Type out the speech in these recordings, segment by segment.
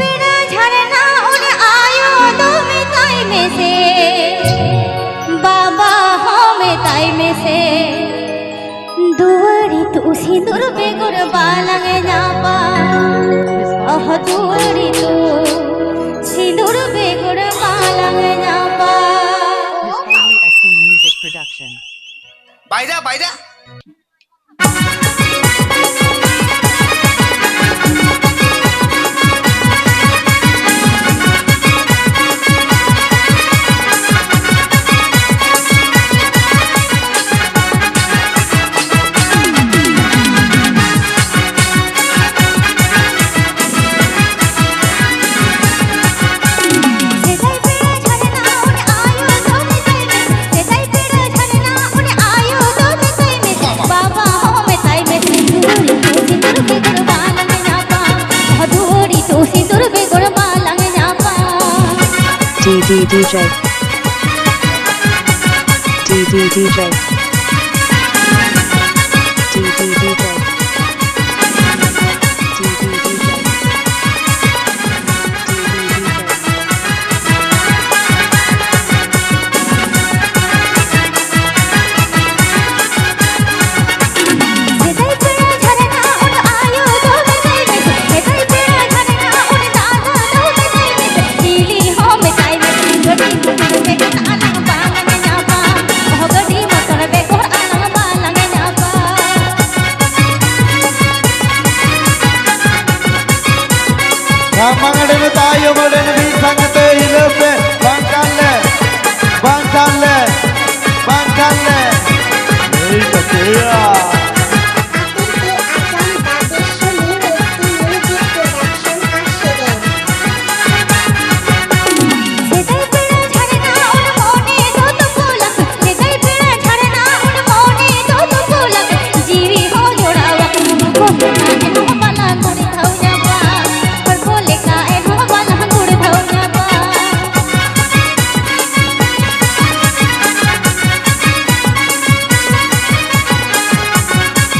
पेड़ा झरना उन आयो दो में ताई में से बाबा हो में ताई में से दुआरी तू सिंदूर बेगुर बालंग जापा अह दुआरी तू सिंदूर बेगुर बालंग जापा। Music production. বাইরা বাইরা DJ Mangaden tayo maden bisang te hilepe bangkalle ei betia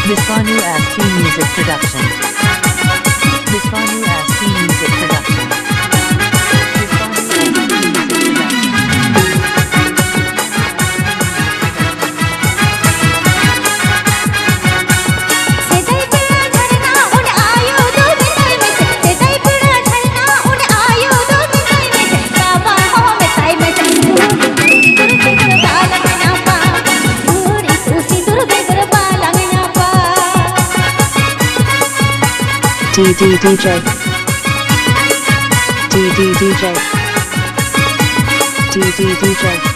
Viswanu ST Music Production. Viswanu ST Music Production. DJ